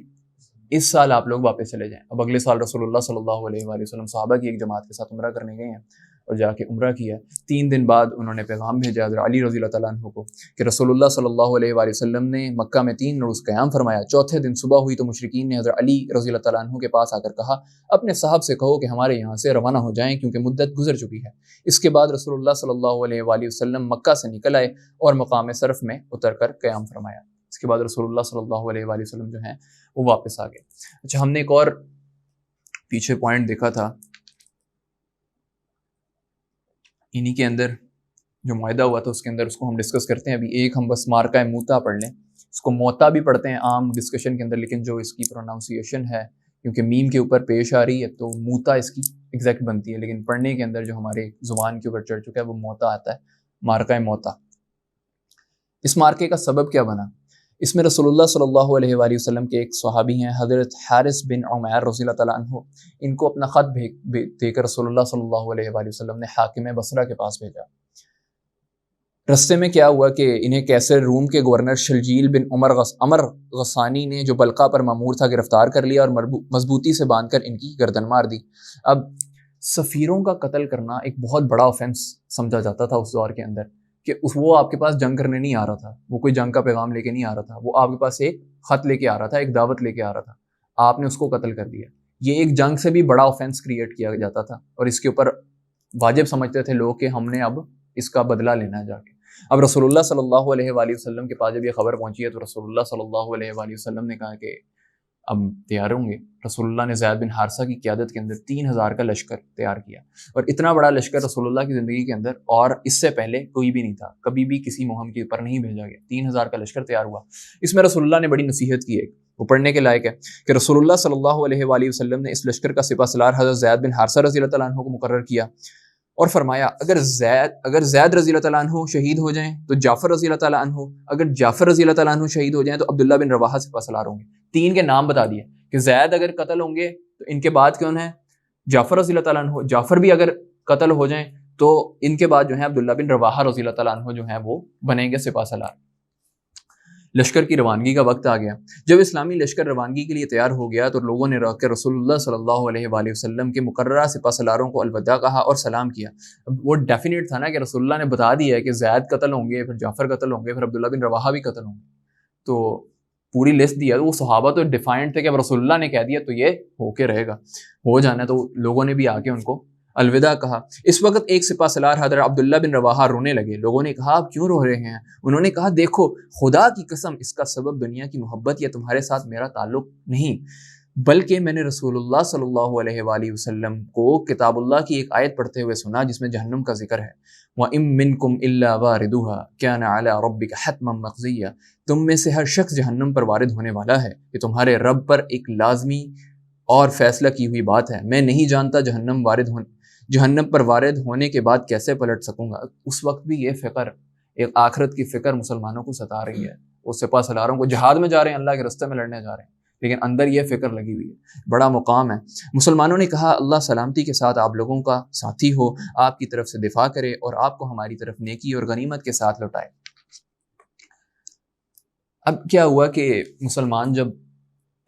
[SPEAKER 2] اس سال آپ لوگ واپس چلے جائیں۔ اب اگلے سال رسول اللہ صلی اللہ علیہ وآلہ وسلم صحابہ کی ایک جماعت کے ساتھ عمرہ کرنے گئے ہیں اور جا کے عمرہ کیا۔ 3 دن بعد انہوں نے پیغام بھیجا حضرت علی رضی اللہ تعالیٰ عنہ کو کہ رسول اللہ صلی اللہ علیہ وآلہ وسلم نے مکہ میں 3 روز قیام فرمایا، چوتھے دن صبح ہوئی تو مشرکین نے حضرت علی رضی اللہ تعالیٰ عنہ کے پاس آ کر کہا اپنے صاحب سے کہو کہ ہمارے یہاں سے روانہ ہو جائیں کیونکہ مدت گزر چکی ہے۔ اس کے بعد رسول اللہ صلی اللہ علیہ وآلہ وسلم مکہ سے نکل آئے اور مقام صرف میں اتر کر قیام فرمایا۔ اس کے بعد رسول اللہ صلی اللہ علیہ وآلہ وسلم جو ہیں وہ واپس آ گئے۔ اچھا، ہم نے ایک اور پیچھے پوائنٹ دیکھا تھا انہی کے اندر جو معاہدہ ہوا تھا، اس کے اندر اس کو ہم ڈسکس کرتے ہیں۔ ابھی ایک ہم بس مارکہ موتا پڑھ لیں، اس کو موتا بھی پڑھتے ہیں عام ڈسکشن کے اندر، لیکن جو اس کی پروناؤنسیشن ہے کیونکہ میم کے اوپر پیش آ رہی ہے تو موتا اس کی ایگزیکٹ بنتی ہے، لیکن پڑھنے کے اندر جو ہمارے زبان کے اوپر چڑھ چکا ہے وہ موتا آتا ہے، مارکہ موتا۔ اس مارکے کا سبب کیا بنا؟ اس میں رسول اللہ صلی اللہ علیہ وآلہ وسلم کے ایک صحابی ہیں حضرت حارث بن عمیر رضی اللہ تعالیٰ عنہ، ان کو اپنا خط دے کر رسول اللہ صلی اللہ علیہ وآلہ وسلم نے حاکم بصرہ کے پاس بھیجا۔ رستے میں کیا ہوا کہ انہیں کیسر روم کے گورنر شلجیل بن عمر غسانی نے جو بلقا پر مامور تھا گرفتار کر لیا اور مضبوطی سے باندھ کر ان کی گردن مار دی۔ اب سفیروں کا قتل کرنا ایک بہت بڑا آفینس سمجھا جاتا تھا اس دور کے اندر، کہ وہ آپ کے پاس جنگ کرنے نہیں آ رہا تھا، وہ کوئی جنگ کا پیغام لے کے نہیں آ رہا تھا، وہ آپ کے پاس ایک خط لے کے آ رہا تھا، ایک دعوت لے کے آ رہا تھا، آپ نے اس کو قتل کر دیا۔ یہ ایک جنگ سے بھی بڑا آفینس کریٹ کیا جاتا تھا اور اس کے اوپر واجب سمجھتے تھے لوگ کہ ہم نے اب اس کا بدلہ لینا ہے جا کے. اب رسول اللہ صلی اللہ علیہ وآلہ وسلم کے پاس جب یہ خبر پہنچی ہے تو رسول اللہ صلی اللہ علیہ وآلہ وسلم نے کہا کہ اب تیار ہوں گے. رسول اللہ نے زید بن حارثہ کی قیادت کے اندر 3000 کا لشکر تیار کیا اور اتنا بڑا لشکر رسول اللہ کی زندگی کے اندر اور اس سے پہلے کوئی بھی نہیں تھا, کبھی بھی کسی مہم کے اوپر نہیں بھیجا گیا. 3000 کا لشکر تیار ہوا. اس میں رسول اللہ نے بڑی نصیحت کی ہے, وہ پڑھنے کے لائق ہے کہ رسول اللہ صلی اللہ علیہ وآلہ وسلم نے اس لشکر کا سپہ سالار حضرت زید بن حارثہ رضی اللہ تعالیٰ عنہ کو مقرر کیا اور فرمایا اگر زید رضی اللہ تعالیٰ عنہ شہید ہو جائیں تو جعفر رضی اللہ تعالیٰ عنہ, اگر جعفر رضی اللہ تعالیٰ عنہ شہید ہو جائیں تو عبداللہ بن رواحہ سپہ سالار ہوں گے. 3 کے نام بتا دیے کہ زید اگر قتل ہوں گے تو ان کے بعد کون ہے جعفر رضی اللہ تعالیٰ عنہ, جعفر بھی اگر قتل ہو جائیں تو ان کے بعد جو ہے عبداللہ بن رواحہ رضی اللہ تعالیٰ عنہ جو ہے وہ بنیں گے سپہ سالار. لشکر کی روانگی کا وقت آ گیا. جب اسلامی لشکر روانگی کے لیے تیار ہو گیا تو لوگوں نے رہ کر رسول اللہ صلی اللہ علیہ وآلہ وسلم کے مقررہ سپہ سالاروں کو الوداع کہا اور سلام کیا. اب وہ ڈیفینیٹ تھا نا کہ رسول اللہ نے بتا دیا ہے کہ زید قتل ہوں گے, پھر جعفر قتل ہوں گے, پھر عبداللہ بن رواحہ بھی قتل ہوں گے, تو پوری لسٹ دیا. وہ صحابہ تو ڈیفائنڈ تھے کہ اب رسول اللہ نے کہہ دیا تو یہ ہو کے رہے گا, ہو جانا ہے. تو لوگوں نے بھی آ کے ان کو الوداع کہا. اس وقت ایک سپہ سالار حضرت عبداللہ بن رواحہ رونے لگے. لوگوں نے کہا آپ کیوں رو رہے ہیں؟ انہوں نے کہا دیکھو خدا کی قسم اس کا سبب دنیا کی محبت یا تمہارے ساتھ میرا تعلق نہیں, بلکہ میں نے رسول اللہ صلی اللہ علیہ وآلہ وسلم کو کتاب اللہ کی ایک آیت پڑھتے ہوئے سنا جس میں جہنم کا ذکر ہے. وَإِن مِّنكُمْ إِلَّا وَارِدُهَا كَانَ عَلَىٰ رَبِّكَ حَتْمًا مَّقْضِيًّا, تم میں سے ہر شخص جہنم پر وارد ہونے والا ہے, کہ تمہارے رب پر ایک لازمی اور فیصلہ کی ہوئی بات ہے. میں نہیں جانتا جہنم پر وارد ہونے کے بعد کیسے پلٹ سکوں گا. اس وقت بھی یہ فکر, ایک آخرت کی فکر مسلمانوں کو ستا رہی ہے. وہ سپہ سالاروں کو جہاد میں جا رہے ہیں, اللہ کے راستے میں لڑنے جا رہے ہیں, لیکن اندر یہ فکر لگی ہوئی ہے. بڑا مقام ہے. مسلمانوں نے کہا اللہ سلامتی کے ساتھ آپ لوگوں کا ساتھی ہو, آپ کی طرف سے دفاع کرے اور آپ کو ہماری طرف نیکی اور غنیمت کے ساتھ لوٹائے. اب کیا ہوا کہ مسلمان جب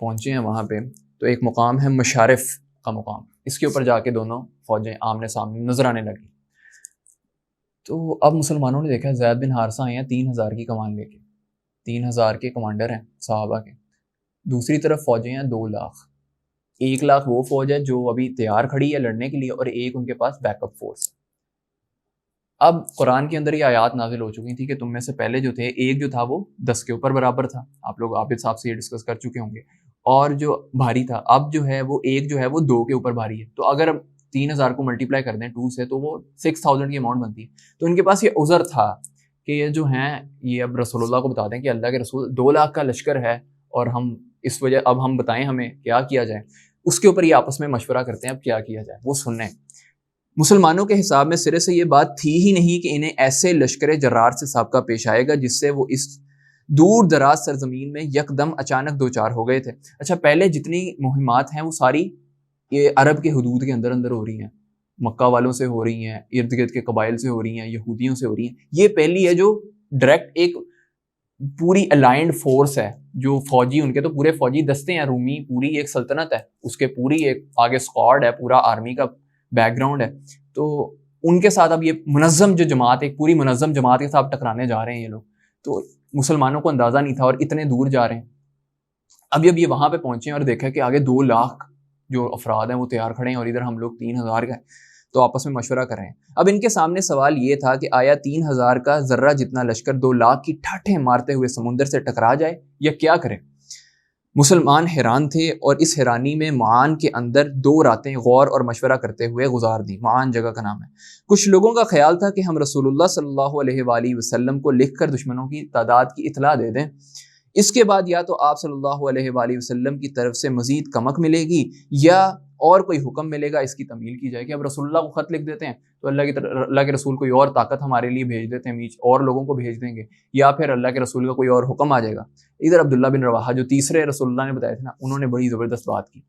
[SPEAKER 2] پہنچے ہیں وہاں پہ تو ایک مقام ہے مشارف کا مقام, اس کے اوپر جا کے دونوں فوجیں آمنے سامنے نظر آنے لگی. تو اب مسلمانوں نے دیکھا زید بن حارثہ آئے ہیں 3000 کی کمان لے کے, 3000 کے کمانڈر ہیں صحابہ کے. دوسری طرف فوجیں ہیں 2 لاکھ. 1 لاکھ وہ فوج ہے جو ابھی تیار کھڑی ہے لڑنے کے لیے, اور ایک ان کے پاس بیک اپ فورس ہے. اب قرآن کے اندر یہ آیات نازل ہو چکی تھی کہ تم میں سے پہلے جو تھے ایک جو تھا وہ 10 کے اوپر برابر تھا, آپ لوگ عابد صاحب سے یہ ڈسکس کر چکے ہوں گے, اور جو بھاری تھا اب جو ہے وہ ایک جو ہے وہ 2 کے اوپر بھاری ہے. تو اگر 3000 کو ملٹیپلائی کر دیں 2 سے تو وہ 6000 کی اماؤنٹ بنتی ہے. تو ان کے پاس یہ عذر تھا کہ یہ جو ہیں یہ اب رسول اللہ کو بتا دیں کہ اللہ کے رسول 2 لاکھ کا لشکر ہے اور ہم اس وجہ اب ہم بتائیں ہمیں کیا کیا جائے. اس کے اوپر یہ آپس میں مشورہ کرتے ہیں اب کیا کیا جائے, وہ سنیں. مسلمانوں کے حساب میں سرے سے یہ بات تھی ہی نہیں کہ انہیں ایسے لشکر جرار سے سابقہ پیش آئے گا جس سے وہ اس دور دراز سرزمین میں یکدم اچانک 2-4 ہو گئے تھے. اچھا پہلے جتنی مہمات ہیں وہ ساری یہ عرب کے حدود کے اندر ہو رہی ہیں, مکہ والوں سے ہو رہی ہیں, ارد گرد کے قبائل سے ہو رہی ہیں, یہودیوں سے ہو رہی ہیں. یہ پہلی ہے جو ڈائریکٹ ایک پوری الائنڈ فورس ہے, جو فوجی ان کے تو پورے فوجی دستے ہیں, رومی پوری ایک سلطنت ہے, اس کے پوری ایک آگے اسکواڈ ہے, پورا آرمی کا بیک گراؤنڈ ہے. تو ان کے ساتھ اب یہ منظم جو جماعت, ایک پوری منظم جماعت کے ساتھ ٹکرانے جا رہے ہیں یہ لوگ. تو مسلمانوں کو اندازہ نہیں تھا اور اتنے دور جا رہے ہیں. اب جب یہ وہاں پہ پہنچے اور دیکھا کہ آگے 2 لاکھ جو افراد ہیں وہ تیار کھڑے ہیں اور ادھر ہم لوگ 3000 کا ہیں, تو آپس میں مشورہ کر رہے ہیں. اب ان کے سامنے سوال یہ تھا کہ آیا 3000 کا ذرہ جتنا لشکر 2 لاکھ کی ٹھاٹھیں مارتے ہوئے سمندر سے ٹکرا جائے یا کیا کرے. مسلمان حیران تھے اور اس حیرانی میں معان کے اندر 2 راتیں غور اور مشورہ کرتے ہوئے گزار دی. معان جگہ کا نام ہے. کچھ لوگوں کا خیال تھا کہ ہم رسول اللہ صلی اللہ علیہ وآلہ وسلم کو لکھ کر دشمنوں کی تعداد کی اطلاع دے دیں, اس کے بعد یا تو آپ صلی اللہ علیہ وآلہ وسلم کی طرف سے مزید کمک ملے گی یا اور کوئی حکم ملے گا, اس کی تمیل کی جائے گی. اب رسول اللہ کو خط لکھ دیتے ہیں تو اللہ کے رسول کوئی اور طاقت ہمارے لیے بھیج دیتے ہیں, اور لوگوں کو بھیج دیں گے, یا پھر اللہ کے رسول کا کوئی اور حکم آ جائے گا. ادھر عبداللہ بن رواحہ جو تیسرے رسول اللہ نے بتایا تھا نا, انہوں نے بڑی زبردست بات کی.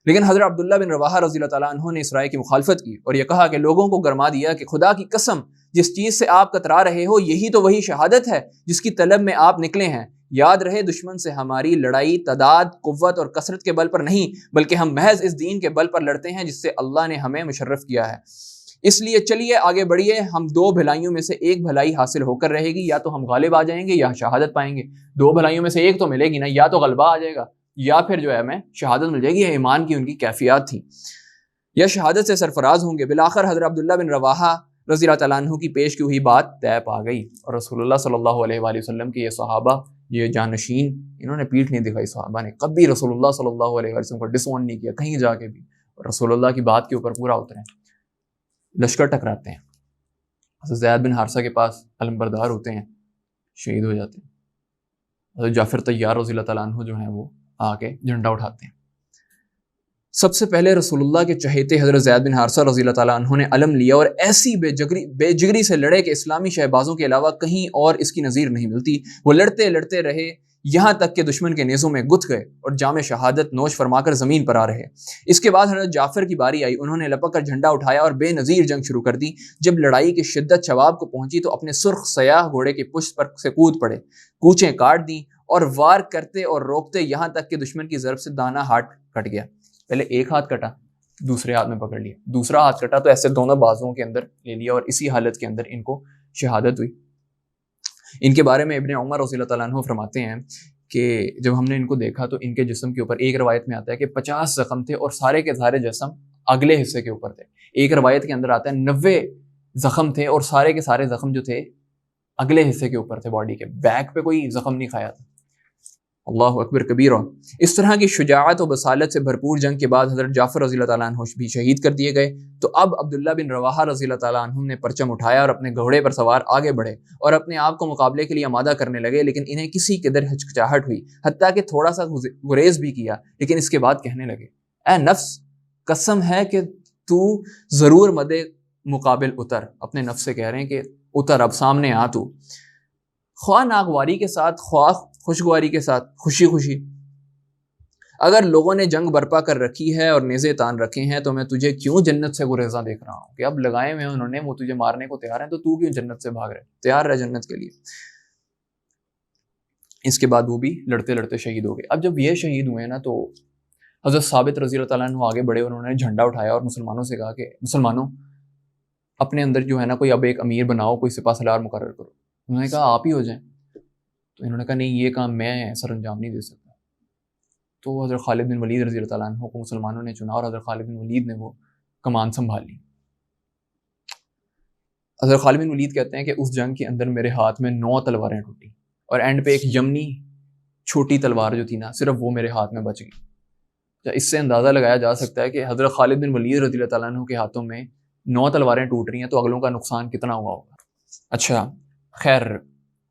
[SPEAKER 2] لیکن حضرت عبداللہ بن رواحہ رضی اللہ تعالیٰ عنہ نے اس رائے کی مخالفت کی اور یہ کہا کہ لوگوں کو گرما دیا کہ خدا کی قسم جس چیز سے آپ کترا رہے ہو یہی تو وہی شہادت ہے جس کی طلب میں آپ نکلے ہیں. یاد رہے دشمن سے ہماری لڑائی تعداد, قوت اور کثرت کے بل پر نہیں, بلکہ ہم محض اس دین کے بل پر لڑتے ہیں جس سے اللہ نے ہمیں مشرف کیا ہے. اس لیے چلیے آگے بڑھیے, ہم 2 بھلائیوں میں سے ایک بھلائی حاصل ہو کر رہے گی, یا تو ہم غالب آ جائیں گے یا شہادت پائیں گے. 2 بھلائیوں میں سے ایک تو ملے گی نا, یا تو غلبہ آ جائے گا یا پھر جو ہے ہمیں شہادت مل جائے گی. یہ ایمان کی ان کی کیفیات تھیں, یا شہادت سے سرفراز ہوں گے. بالآخر حضرت عبداللہ بن رواحہ رضی اللہ تعالیٰ عنہ کی پیش کی ہوئی بات طے پا گئی, اور رسول اللہ صلی اللہ علیہ وآلہ وسلم کے یہ صحابہ, یہ جانشین, انہوں نے پیٹھ نہیں دکھائی. صحابہ نے کبھی رسول اللہ صلی اللہ علیہ وآلہ وسلم کو ڈسون نہیں کیا کہیں جا کے بھی, اور رسول اللہ کی بات کے اوپر پورا اترے. لشکر ٹکراتے ہیں, حضرت زید بن حارثہ کے پاس علمبردار ہوتے ہیں, شہید ہو جاتے ہیں. حضرت جعفر طیار رضی اللہ تعالیٰ عنہ جو ہیں وہ آ کے جھنڈا اٹھاتے ہیں. سب سے پہلے رسول اللہ کے چہیتے حضرت زید بن حارثہ رضی اللہ تعالیٰ عنہ نے علم لیا, اور ایسی بے جگری سے لڑے کہ اسلامی شہبازوں کے علاوہ کہیں اور اس کی نظیر نہیں ملتی. وہ لڑتے لڑتے رہے یہاں تک کہ دشمن کے نیزوں میں گت گئے اور جام شہادت نوش فرما کر زمین پر آ رہے. اس کے بعد حضرت جعفر کی باری آئی. انہوں نے لپک کر جھنڈا اٹھایا اور بے نظیر جنگ شروع کر دی. جب لڑائی کی شدت شباب کو پہنچی تو اپنے سرخ سیاہ گھوڑے کی پشت پر سے کود پڑے, کوچیں کاٹ دیں اور وار کرتے اور روکتے یہاں تک کہ دشمن کی ضرب سے دانا ہاتھ کٹ گیا. پہلے ایک ہاتھ کٹا, دوسرے ہاتھ میں پکڑ لیا, دوسرا ہاتھ کٹا تو ایسے دونوں بازوؤں کے اندر لے لیا, اور اسی حالت کے اندر ان کو شہادت ہوئی. ان کے بارے میں ابن عمر رضی اللہ تعالیٰ عنہ فرماتے ہیں کہ جب ہم نے ان کو دیکھا تو ان کے جسم کے اوپر, ایک روایت میں آتا ہے کہ 50 زخم تھے اور سارے کے سارے جسم اگلے حصے کے اوپر تھے. ایک روایت کے اندر آتا ہے 90 زخم تھے اور سارے کے سارے زخم جو تھے اگلے حصے کے اوپر تھے, باڈی کے بیک پہ کوئی زخم نہیں کھایا تھا. اللہ اکبر کبیرہ. اس طرح کی شجاعت و بصالت سے بھرپور جنگ کے بعد حضرت جعفر رضی اللہ تعالیٰ عنہ بھی شہید کر دیے گئے. تو اب عبداللہ بن رواحہ رضی اللہ تعالیٰ عنہ نے پرچم اٹھایا اور اپنے گھوڑے پر سوار آگے بڑھے اور اپنے آپ کو مقابلے کے لیے آمادہ کرنے لگے, لیکن انہیں کسی قدر ہچکچاہٹ ہوئی, حتیٰ کہ تھوڑا سا گریز بھی کیا. لیکن اس کے بعد کہنے لگے, اے نفس, قسم ہے کہ تو ضرور مد مقابل اتر. اپنے نفس سے کہہ رہے ہیں کہ اتر, اب سامنے آ تو, خواہ ناگواری کے ساتھ خواہ خوشگواری کے ساتھ, خوشی خوشی. اگر لوگوں نے جنگ برپا کر رکھی ہے اور نیزے تان رکھے ہیں تو میں تجھے کیوں جنت سے گریزاں دیکھ رہا ہوں, کہ اب لگائے ہوئے انہوں نے, وہ تجھے مارنے کو تیار ہیں, تو تو کیوں جنت سے بھاگ رہے, تیار رہ جنت کے لیے. اس کے بعد وہ بھی لڑتے لڑتے شہید ہو گئے. اب جب یہ شہید ہوئے نا تو حضرت ثابت رضی اللہ تعالیٰ عنہ آگے بڑھے, انہوں نے جھنڈا اٹھایا اور مسلمانوں سے کہا کہ مسلمانوں, اپنے اندر جو ہے نا کوئی اب ایک امیر بناؤ, کوئی سپہ سالار مقرر کرو. انہوں نے کہا آپ ہی ہو جائیں. تو انہوں نے کہا نہیں, یہ کام میں سر انجام نہیں دے سکتا. تو حضرت خالد بن ولید رضی اللہ تعالیٰ عنہ کو مسلمانوں نے چنا اور حضرت خالد بن ولید نے وہ کمان سنبھال لی. حضرت خالد بن ولید کہتے ہیں کہ اس جنگ کے اندر میرے ہاتھ میں 9 تلواریں ٹوٹی, اور اینڈ پہ ایک یمنی چھوٹی تلوار جو تھی نا, صرف وہ میرے ہاتھ میں بچ گئی. اس سے اندازہ لگایا جا سکتا ہے کہ حضرت خالد بن ولید رضی اللہ تعالیٰ عنہ کے ہاتھوں میں 9 تلواریں ٹوٹ رہی ہیں, تو اگلوں کا نقصان کتنا ہوا ہوگا. اچھا خیر,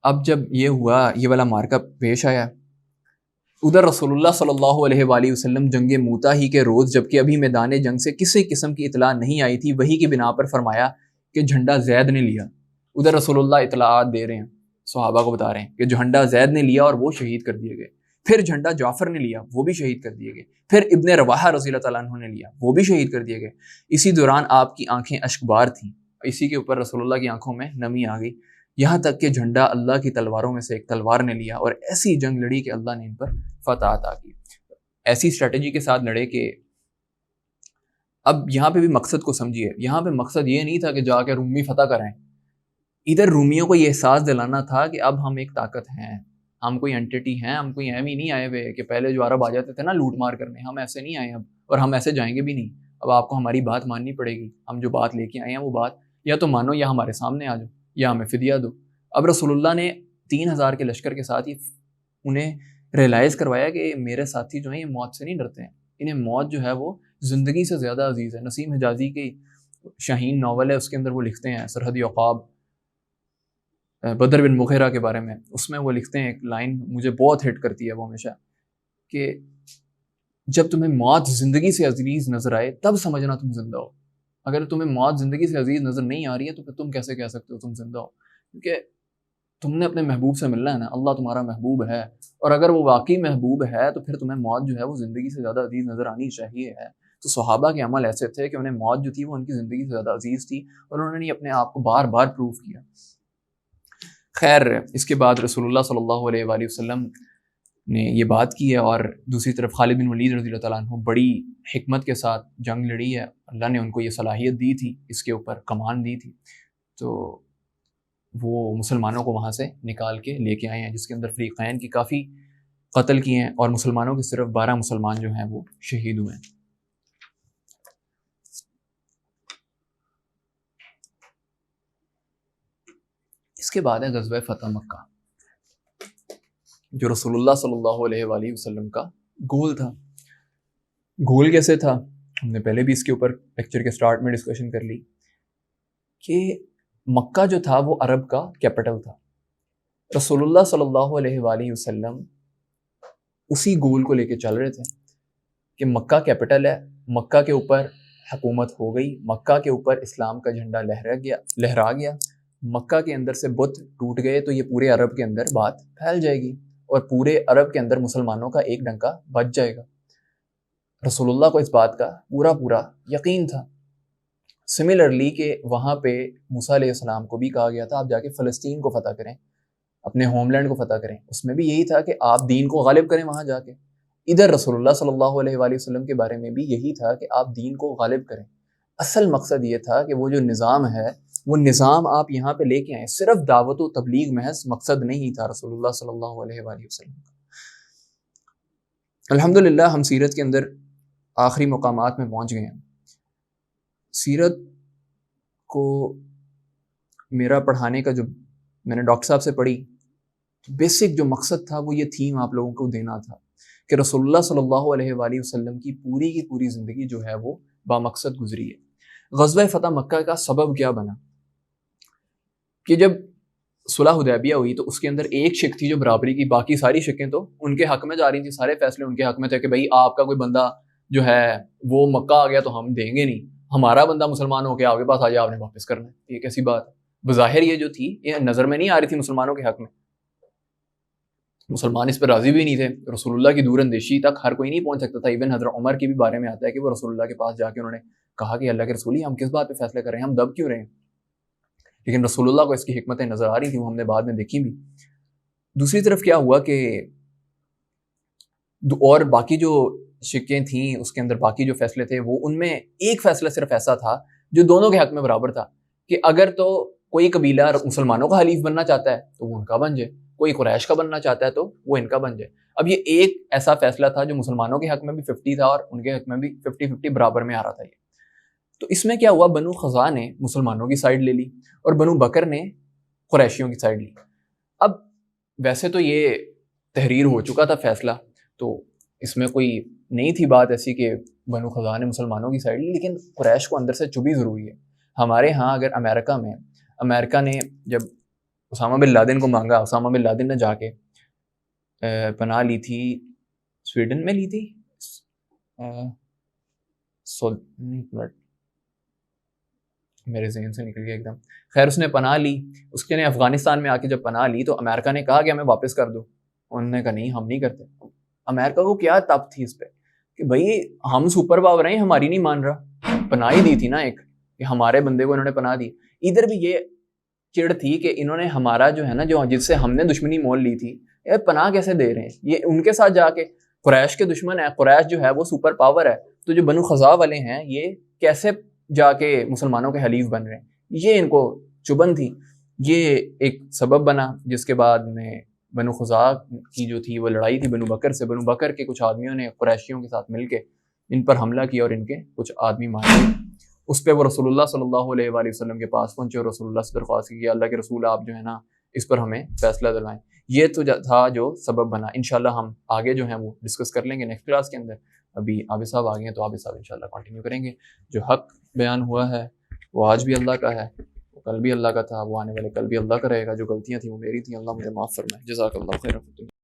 [SPEAKER 2] اب جب یہ ہوا, یہ والا مارکا پیش آیا, ادھر رسول اللہ صلی اللہ علیہ وآلہ وسلم جنگ موتا ہی کے روز, جبکہ ابھی میدان جنگ سے کسی قسم کی اطلاع نہیں آئی تھی, وہی کی بنا پر فرمایا کہ جھنڈا زید نے لیا. ادھر رسول اللہ اطلاعات دے رہے ہیں, صحابہ کو بتا رہے ہیں کہ جھنڈا زید نے لیا اور وہ شہید کر دیے گئے. پھر جھنڈا جعفر نے لیا, وہ بھی شہید کر دیے گئے. پھر ابن رواحہ رضی اللہ تعالیٰ عنہ نے لیا, وہ بھی شہید کر دیے گئے. اسی دوران آپ کی آنکھیں اشکبار تھیں, اسی کے اوپر رسول اللہ کی آنکھوں میں نمی آ گئی, یہاں تک کہ جھنڈا اللہ کی تلواروں میں سے ایک تلوار نے لیا اور ایسی جنگ لڑی کہ اللہ نے ان پر فتح عطا کی. ایسی اسٹریٹجی کے ساتھ لڑے کہ اب یہاں پہ بھی مقصد کو سمجھیے. یہاں پہ مقصد یہ نہیں تھا کہ جا کے رومی فتح کریں, ادھر رومیوں کو یہ احساس دلانا تھا کہ اب ہم ایک طاقت ہیں, ہم کوئی انٹیٹی ہیں, ہم کوئی اہم ہی نہیں آئے ہوئے کہ پہلے جو عرب آ جاتے تھے نا لوٹ مار کرنے, ہم ایسے نہیں آئے اب, اور ہم ایسے جائیں گے بھی نہیں. اب آپ کو ہماری بات ماننی پڑے گی, ہم جو بات لے کے آئے ہیں وہ بات یا تو مانو یا ہمارے سامنے آ جاؤ یا ہمیں فدیہ دو. اب رسول اللہ نے 3000 کے لشکر کے ساتھ ہی انہیں ریئلائز کروایا کہ میرے ساتھی جو ہیں یہ موت سے نہیں ڈرتے ہیں, انہیں موت جو ہے وہ زندگی سے زیادہ عزیز ہے. نسیم حجازی کی شاہین ناول ہے, اس کے اندر وہ لکھتے ہیں سرحدی عقاب بدر بن مغیرہ کے بارے میں, اس میں وہ لکھتے ہیں ایک لائن مجھے بہت ہٹ کرتی ہے وہ ہمیشہ, کہ جب تمہیں موت زندگی سے عزیز نظر آئے تب سمجھنا تم زندہ ہو. اگر تمہیں موت زندگی سے عزیز نظر نہیں آ رہی ہے تو پھر تم کیسے کہہ سکتے ہو تم زندہ ہو, کیونکہ تم نے اپنے محبوب سے ملنا ہے نا, اللہ تمہارا محبوب ہے, اور اگر وہ واقعی محبوب ہے تو پھر تمہیں موت جو ہے وہ زندگی سے زیادہ عزیز نظر آنی چاہیے ہے. تو صحابہ کے عمل ایسے تھے کہ انہیں موت جو تھی وہ ان کی زندگی سے زیادہ عزیز تھی, اور انہوں نے اپنے آپ کو بار بار پروف کیا. خیر, اس کے بعد رسول اللہ صلی اللہ علیہ وآلہ وسلم نے یہ بات کی ہے, اور دوسری طرف خالد بن ولید رضی اللہ تعالیٰ عنہ بڑی حکمت کے ساتھ جنگ لڑی ہے. اللہ نے ان کو یہ صلاحیت دی تھی, اس کے اوپر کمان دی تھی, تو وہ مسلمانوں کو وہاں سے نکال کے لے کے آئے ہیں, جس کے اندر فریقین کی کافی قتل کیے ہیں اور مسلمانوں کے صرف 12 مسلمان جو ہیں وہ شہید ہوئے ہیں۔ اس کے بعد ہے غزوہ فتح مکہ، جو رسول اللہ صلی اللہ علیہ وآلہ وسلم کا گول تھا۔ گول کیسے تھا؟ ہم نے پہلے بھی اس کے اوپر لیکچر کے سٹارٹ میں ڈسکشن کر لی کہ مکہ جو تھا وہ عرب کا کیپٹل تھا۔ رسول اللہ صلی اللہ علیہ وآلہ وسلم اسی گول کو لے کے چل رہے تھے کہ مکہ کیپٹل ہے، مکہ کے اوپر حکومت ہو گئی، مکہ کے اوپر اسلام کا جھنڈا لہرا گیا، مکہ کے اندر سے بت ٹوٹ گئے تو یہ پورے عرب کے اندر بات پھیل جائے گی اور پورے عرب کے اندر مسلمانوں کا ایک ڈنکا بچ جائے گا۔ رسول اللہ کو اس بات کا پورا یقین تھا۔ سملرلی کہ وہاں پہ موسیٰ علیہ السلام کو بھی کہا گیا تھا آپ جا کے فلسطین کو فتح کریں، اپنے ہوم لینڈ کو فتح کریں، اس میں بھی یہی تھا کہ آپ دین کو غالب کریں وہاں جا کے۔ ادھر رسول اللہ صلی اللہ علیہ وآلہ وسلم کے بارے میں بھی یہی تھا کہ آپ دین کو غالب کریں۔ اصل مقصد یہ تھا کہ وہ جو نظام ہے وہ نظام آپ یہاں پہ لے کے آئیں، صرف دعوت و تبلیغ محض مقصد نہیں تھا رسول اللہ صلی اللہ علیہ وآلہ وسلم کا۔ الحمدللہ ہم سیرت کے اندر آخری مقامات میں پہنچ گئے ہیں۔ سیرت کو میرا پڑھانے کا جو میں نے ڈاکٹر صاحب سے پڑھی، بیسک جو مقصد تھا وہ یہ تھیم آپ لوگوں کو دینا تھا کہ رسول اللہ صلی اللہ علیہ وآلہ وسلم کی پوری زندگی جو ہے وہ بامقصد گزری ہے۔ غزوہ فتح مکہ کا سبب کیا بنا کہ جب صلح حدیبیہ ہوئی تو اس کے اندر ایک شک تھی جو برابری کی، باقی ساری شکیں تو ان کے حق میں جا رہی تھیں، سارے فیصلے ان کے حق میں تھے کہ بھائی آپ کا کوئی بندہ جو ہے وہ مکہ آ گیا تو ہم دیں گے نہیں، ہمارا بندہ مسلمان ہو کے آپ کے پاس آ جائے آپ نے واپس کرنا ہے۔ یہ کیسی بات ہے؟ بظاہر یہ جو تھی یہ نظر میں نہیں آ رہی تھی مسلمانوں کے حق میں، مسلمان اس پر راضی بھی نہیں تھے۔ رسول اللہ کی دور اندیشی تک ہر کوئی نہیں پہنچ سکتا تھا۔ ایون حضرت عمر کے بھی بارے میں آتا ہے کہ وہ رسول اللہ کے پاس جا کے انہوں نے کہا کہ اللہ کے رسول ہم کس بات پہ فیصلہ کر رہے ہیں، ہم دب کیوں رہے ہیں؟ لیکن رسول اللہ کو اس کی حکمتیں نظر آ رہی تھیں، وہ ہم نے بعد میں دیکھی بھی۔ دوسری طرف کیا ہوا کہ اور باقی جو شکیں تھیں اس کے اندر باقی جو فیصلے تھے وہ ان میں ایک فیصلہ صرف ایسا تھا جو دونوں کے حق میں برابر تھا کہ اگر تو کوئی قبیلہ مسلمانوں کا حلیف بننا چاہتا ہے تو وہ ان کا بن جائے، کوئی قریش کا بننا چاہتا ہے تو وہ ان کا بن جائے۔ اب یہ ایک ایسا فیصلہ تھا جو مسلمانوں کے حق میں بھی 50 تھا اور ان کے حق میں بھی 50-50 برابر میں آ رہا تھا یہ۔ تو اس میں کیا ہوا، بنو خزاع نے مسلمانوں کی سائڈ لے لی اور بنو بکر نے قریشیوں کی سائڈ لی۔ اب ویسے تو یہ تحریر ہو چکا تھا فیصلہ، تو اس میں کوئی نہیں تھی بات ایسی کہ بنو خزاع نے مسلمانوں کی سائڈ لی، لیکن قریش کو اندر سے چبھی ضروری ہے۔ ہمارے ہاں اگر امریکہ نے جب اسامہ بن لادن کو مانگا، اسامہ بن لادن نے جا کے پناہ لی تھی، سویڈن میں لی تھی، میرے ذہن سے نکل گیا ایک دم، خیر اس نے پناہ لی، اس کے نے افغانستان میں آ کے جب پناہ لی تو امریکہ نے کہا کہ ہمیں واپس کر دو، انہوں نے کہا نہیں ہم نہیں کرتے۔ امریکہ کو کیا تب تھی اس پہ کہ بھائی ہم سپر پاور ہیں، ہماری نہیں مان رہا، پناہ ہی دی تھی نا ایک کہ ہمارے بندے کو انہوں نے پناہ دی۔ ادھر بھی یہ چڑ تھی کہ انہوں نے ہمارا جو ہے نا جو جس سے ہم نے دشمنی مول لی تھی، یہ پناہ کیسے دے رہے ہیں، یہ ان کے ساتھ جا کے قریش کے دشمن ہے، قریش جو ہے وہ سپر پاور ہے، تو جو بنو خزاع والے ہیں یہ کیسے جا کے مسلمانوں کے حلیف بن رہے ہیں، یہ ان کو چبھن تھی۔ یہ ایک سبب بنا جس کے بعد میں بنو خزاع کی جو تھی وہ لڑائی تھی بنو بکر سے، بنو بکر کے کچھ آدمیوں نے قریشیوں کے ساتھ مل کے ان پر حملہ کیا اور ان کے کچھ آدمی مارے۔ اس پہ وہ رسول اللہ صلی اللہ علیہ وآلہ وسلم کے پاس پہنچے اور رسول اللہ سے درخواست کی کہ اللہ کے رسول آپ جو ہے نا اس پر ہمیں فیصلہ دلوائیں۔ یہ تو تھا جو سبب بنا۔ انشاءاللہ ہم آگے جو ہیں وہ ڈسکس کر لیں گے نیکسٹ کلاس کے اندر۔ ابھی عابد صاحب آ گئے ہیں تو عابد صاحب انشاءاللہ کنٹینیو کریں گے۔ جو حق بیان ہوا ہے وہ آج بھی اللہ کا ہے، وہ کل بھی اللہ کا تھا، وہ آنے والے کل بھی اللہ کا رہے گا۔ جو غلطیاں تھیں وہ میری تھیں، اللہ مجھے معاف فرمائے۔ جزاک اللہ خیر۔